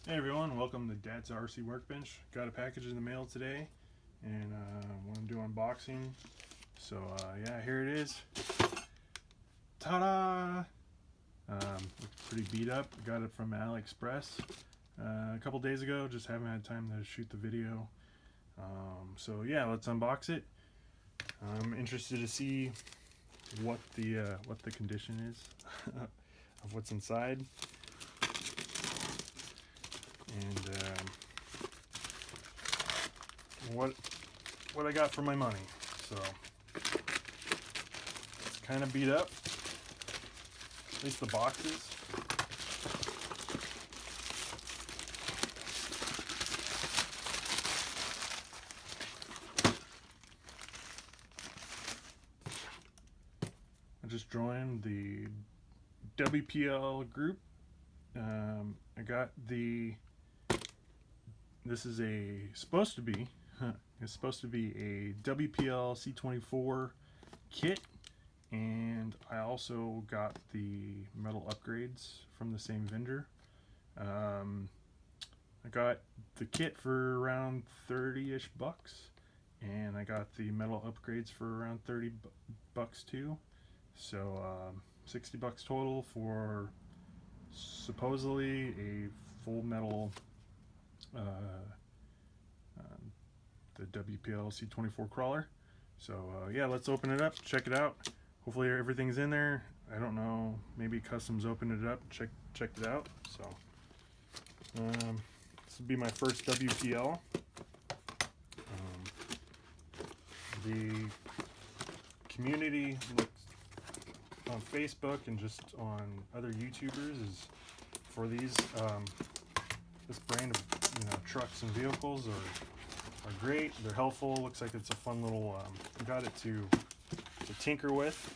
Hey everyone, welcome to Dad's RC Workbench. Got a package in the mail today and want to do unboxing. So yeah, here it is. Ta-da! Pretty beat up. Got it from AliExpress a couple days ago. Just haven't had time to shoot the video. So yeah, let's unbox it. I'm interested to see what the condition is of what's inside. And what I got for my money. So it's kind of beat up, at least the boxes. I just joined the WPL group. I got this is supposed to be a WPL C24 kit, and I also got the metal upgrades from the same vendor. I got the kit for around 30-ish bucks, and I got the metal upgrades for around 30 bucks too. So 60 bucks total for supposedly a full metal the WPL C24 crawler. So yeah, let's open it up, check it out. Hopefully everything's in there. I don't know, maybe Customs opened it up, checked it out. So this will be my first WPL. The community looks on Facebook and just on other YouTubers is for these this brand of trucks and vehicles are great. They're helpful. Looks like it's a fun little got it to tinker with.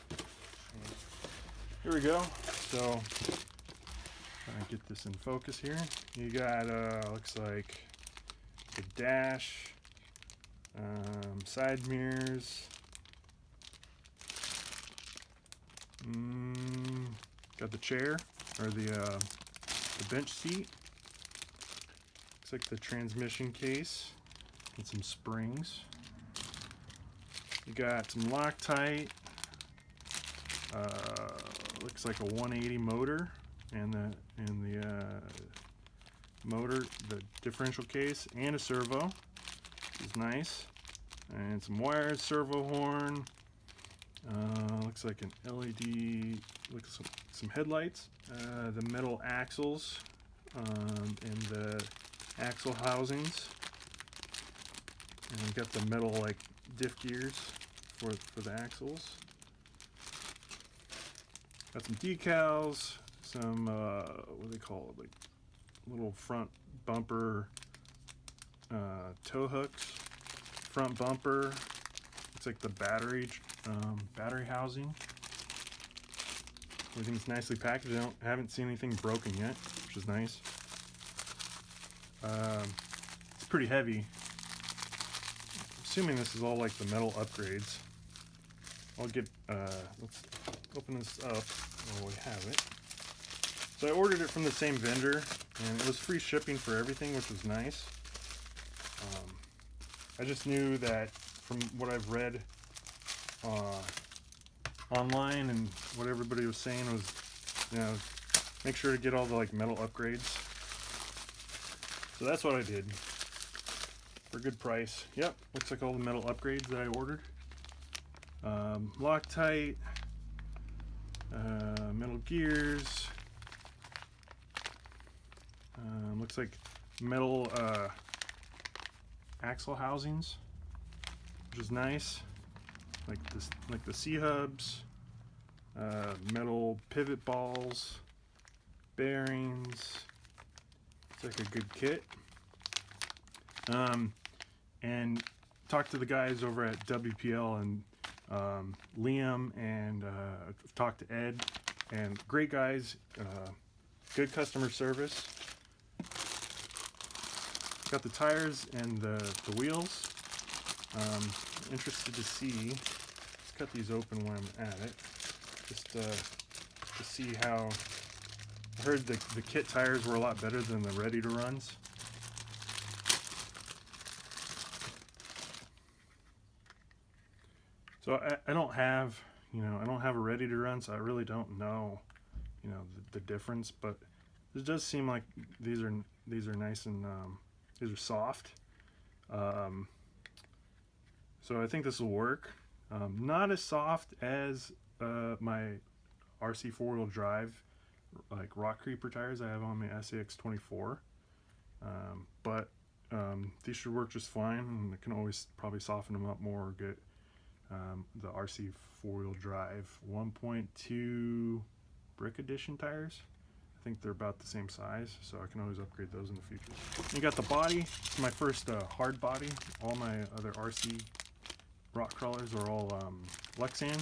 And here we go. So trying to get this in focus here. You got looks like the dash, side mirrors, got the chair or the bench seat. Looks like the transmission case and some springs. You got some Loctite. Looks like a 180 motor and the motor, the differential case, and a servo, which is nice. And some wires, servo horn. Looks like an LED. Looks like some headlights. The metal axles and the axle housings, and we got the metal like diff gears for the axles. Got some decals, some what do they call it, like little front bumper tow hooks, front bumper. Looks like the battery housing. Everything's nicely packaged. I haven't seen anything broken yet, which is nice. It's pretty heavy. I'm assuming this is all like the metal upgrades. I'll get, let's open this up while we have it. So I ordered it from the same vendor, and it was free shipping for everything, which was nice. I just knew that from what I've read online and what everybody was saying was, make sure to get all the like metal upgrades. So that's what I did for a good price. Yep, looks like all the metal upgrades that I ordered. Loctite, metal gears. Looks like metal axle housings, which is nice. Like this, like the C-hubs, metal pivot balls, bearings. It's like a good kit. And talked to the guys over at WPL and Liam, and talked to Ed, and great guys, good customer service. Got the tires and the wheels. Interested to see, let's cut these open when I'm at it, just to see how I heard the kit tires were a lot better than the ready to runs. So I don't have, I don't have a ready to run, so I really don't know, the difference. But it does seem like these are nice and these are soft. So I think this will work. Not as soft as my RC four-wheel drive, like Rock Creeper tires I have on my SAX24. But these should work just fine, and I can always probably soften them up more or get the RC four-wheel drive 1.2 brick edition tires. I think they're about the same size, so I can always upgrade those in the future. You got the body. It's my first hard body. All my other RC rock crawlers are all Lexan,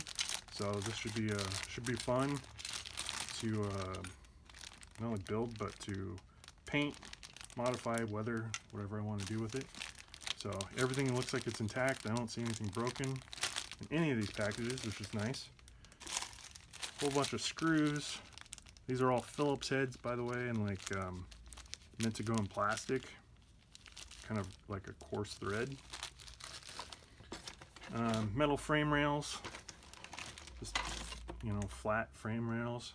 so this should be fun to not only build but to paint, modify, weather, whatever I want to do with it. So everything looks like it's intact. I don't see anything broken in any of these packages, which is nice. Whole bunch of screws. These are all Phillips heads, by the way, and like meant to go in plastic, kind of like a coarse thread. Metal frame rails, just flat frame rails.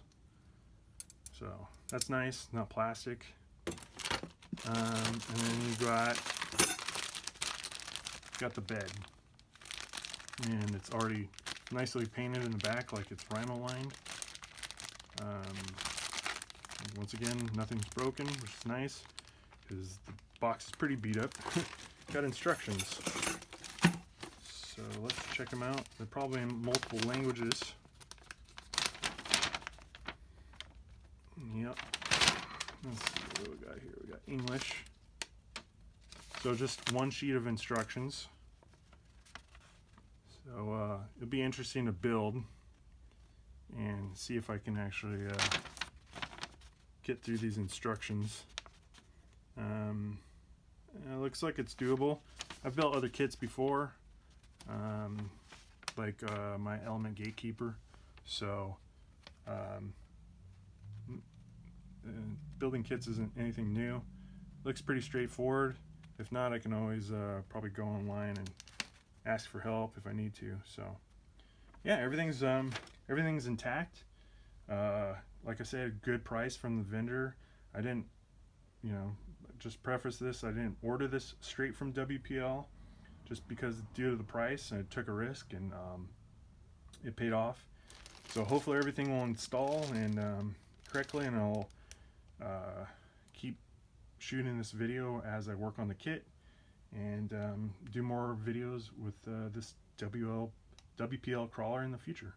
So that's nice, not plastic. And then you got the bed, and it's already nicely painted in the back like it's rhino lined. Once again, nothing's broken, which is nice because the box is pretty beat up. Got instructions, so let's check them out. They're probably in multiple languages. Yep. Let's see what we got here. We got English. So just one sheet of instructions. So it'll be interesting to build and see if I can actually get through these instructions. It looks like it's doable. I've built other kits before, like my Element Gatekeeper. So building kits isn't anything new. Looks pretty straightforward. If not, I can always probably go online and ask for help if I need to. So yeah, everything's intact. Like I said, good price from the vendor. I didn't, just preface this, I didn't order this straight from WPL just because due to the price. I took a risk and it paid off. So hopefully everything will install and correctly, and I'll keep shooting this video as I work on the kit and do more videos with this WPL crawler in the future.